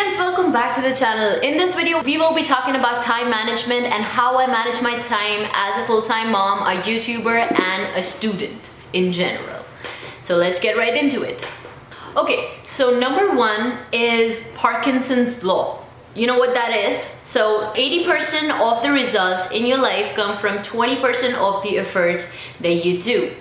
friends, welcome back to the channel. In this video, we will be talking about time management and how I manage my time as a full-time mom, a YouTuber, and a student in general. So let's get right into it. Okay, so number one is Parkinson's law. You know what that is? So 80% of the results in your life come from 20% of the efforts that you do.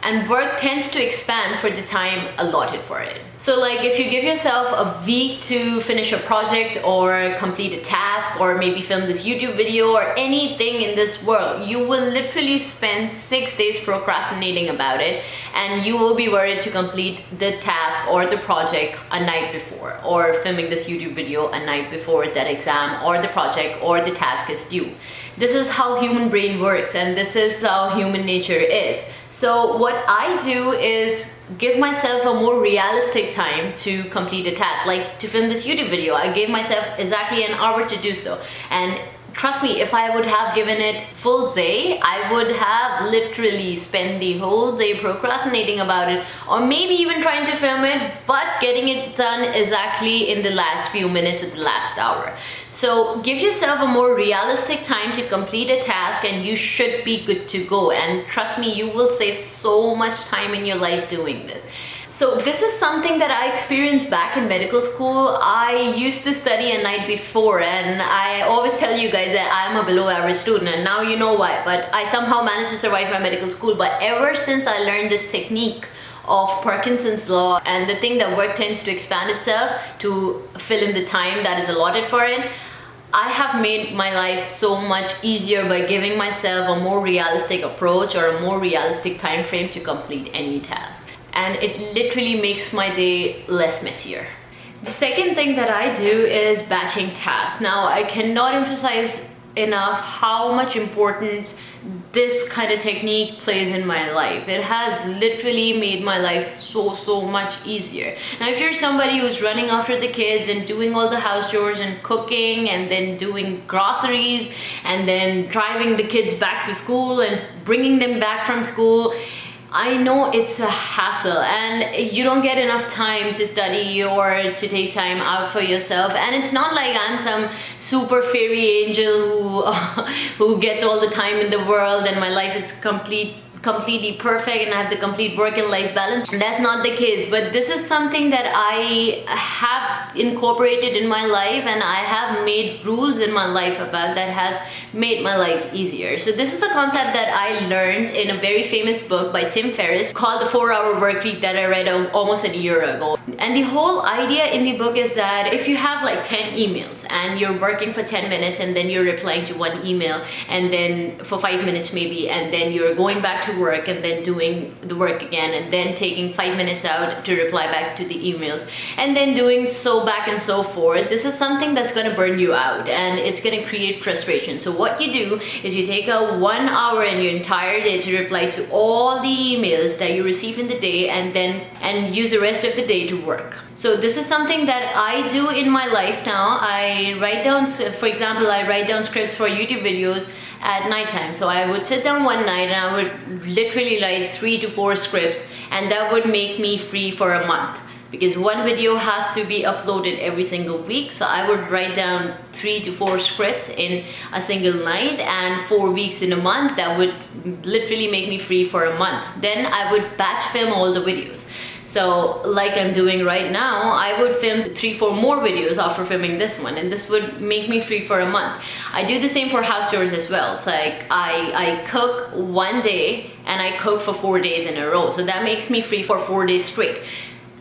And work tends to expand for the time allotted for it. So like if you give yourself a week to finish a project or complete a task or maybe film this YouTube video or anything in this world, you will literally spend 6 days procrastinating about it, and you will be worried to complete the task or the project a night before, or filming this YouTube video a night before that exam or the project or the task is due. This is how human brain works, and this is how human nature is. So what I do is give myself a more realistic time to complete a task. Like to film this YouTube video, I gave myself exactly an hour to do so. And trust me, if I would have given it full day, I would have literally spent the whole day procrastinating about it, or maybe even trying to film it, but getting it done exactly in the last few minutes of the last hour. So give yourself a more realistic time to complete a task and you should be good to go. And trust me, you will save so much time in your life doing this. So this is something that I experienced back in medical school. I used to study a night before, and I always tell you guys that I'm a below average student, and now you know why, but I somehow managed to survive my medical school. But ever since I learned this technique of Parkinson's law and the thing that work tends to expand itself to fill in the time that is allotted for it, I have made my life so much easier by giving myself a more realistic approach or a more realistic time frame to complete any task. And it literally makes my day less messier. The second thing that I do is batching tasks. Now, I cannot emphasize enough how much importance this kind of technique plays in my life. It has literally made my life so much easier. Now, if you're somebody who's running after the kids and doing all the house chores and cooking and then doing groceries and then driving the kids back to school and bringing them back from school, I know it's a hassle and you don't get enough time to study or to take time out for yourself. And it's not like I'm some super fairy angel who gets all the time in the world and my life is completely perfect and I have the complete work and life balance. That's not the case, but this is something that I have incorporated in my life and I have made rules in my life about that has made my life easier. So this is the concept that I learned in a very famous book by Tim Ferriss called The 4-Hour Workweek that I read almost a year ago. And the whole idea in the book is that if you have like 10 emails and you're working for 10 minutes and then you're replying to one email and then for 5 minutes maybe, and then you're going back to work and then doing the work again and then taking 5 minutes out to reply back to the emails and then doing so back and so forth, this is something that's going to burn you out and it's going to create frustration. So what you do is you take a 1 hour in your entire day to reply to all the emails that you receive in the day and use the rest of the day to work. So this is something that I do in my life now. I write down, for example, I write down scripts for YouTube videos at nighttime. So I would sit down one night and I would literally write 3 to 4 scripts, and that would make me free for a month because one video has to be uploaded every single week. So I would write down 3 to 4 scripts in a single night, and 4 weeks in a month, that would literally make me free for a month. Then I would batch film all the videos. So like I'm doing right now, I would film 3-4 more videos after filming this one, and this would make me free for a month. I do the same for house chores as well. So like I cook one day and I cook for 4 days in a row. So that makes me free for 4 days straight.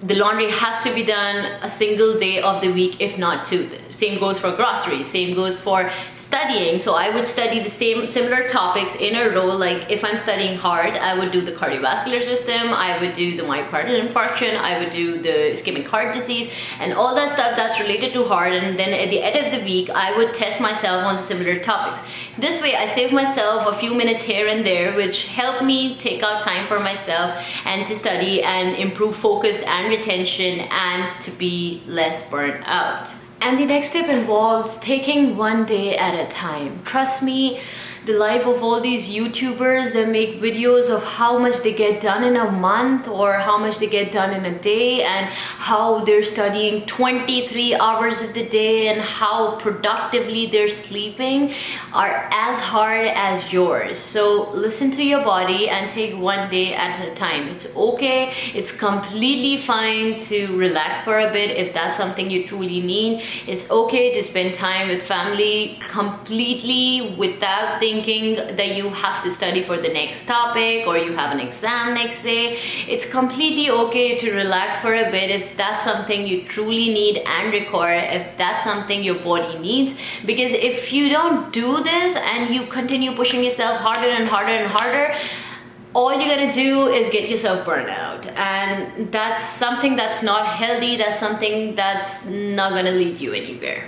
The laundry has to be done a single day of the week, if not 2. Same goes for groceries, same goes for studying. So I would study the similar topics in a row. Like if I'm studying hard, I would do the cardiovascular system, I would do the myocardial infarction, I would do the ischemic heart disease and all that stuff that's related to heart. And then at the end of the week, I would test myself on the similar topics. This way I save myself a few minutes here and there, which help me take out time for myself and to study and improve focus and retention and to be less burnt out. And the next tip involves taking one day at a time. Trust me, the life of all these YouTubers that make videos of how much they get done in a month or how much they get done in a day, and how they're studying 23 hours of the day and how productively they're sleeping, are as hard as yours. So listen to your body and take one day at a time. It's okay, it's completely fine to relax for a bit if that's something you truly need. It's okay to spend time with family completely without thinking that you have to study for the next topic or you have an exam next day. It's completely okay to relax for a bit if that's something you truly need and require, if that's something your body needs. Because if you don't do this and you continue pushing yourself harder and harder and harder, all you're gonna do is get yourself burned out, and that's something that's not healthy. That's something that's not gonna lead you anywhere.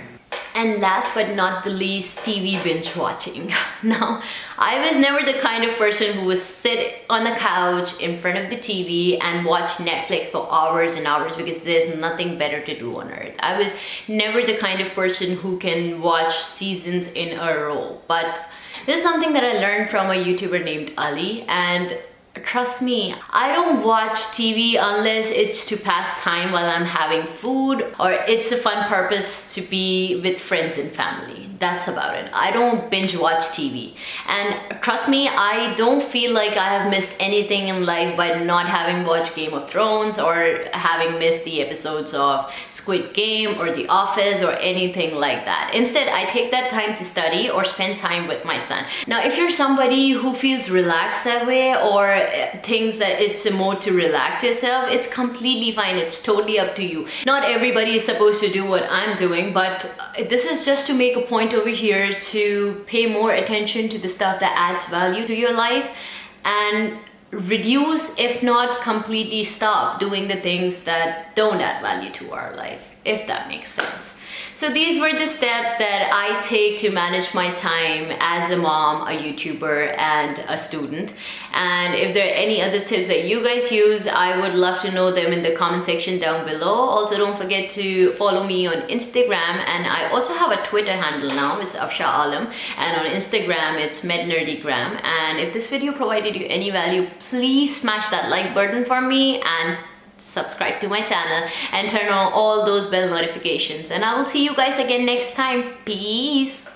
And last but not the least, TV binge watching. Now, I was never the kind of person who would sit on the couch in front of the TV and watch Netflix for hours and hours because there's nothing better to do on earth. I was never the kind of person who can watch seasons in a row. But this is something that I learned from a YouTuber named Ali, and trust me, I don't watch TV unless it's to pass time while I'm having food or it's a fun purpose to be with friends and family. That's about it. I don't binge watch TV. And trust me, I don't feel like I have missed anything in life by not having watched Game of Thrones or having missed the episodes of Squid Game or The Office or anything like that. Instead, I take that time to study or spend time with my son. Now, if you're somebody who feels relaxed that way or thinks that it's a mode to relax yourself, it's completely fine. It's totally up to you. Not everybody is supposed to do what I'm doing, but this is just to make a point over here to pay more attention to the stuff that adds value to your life and reduce, if not completely stop, doing the things that don't add value to our life, if that makes sense. So these were the steps that I take to manage my time as a mom, a YouTuber, and a student. And if there are any other tips that you guys use, I would love to know them in the comment section down below. Also, don't forget to follow me on Instagram, and I also have a Twitter handle now. It's Afsha Alam, and on Instagram it's mednerdygram. And if this video provided you any value, please smash that like button for me and subscribe to my channel and turn on all those bell notifications, and I will see you guys again next time. Peace.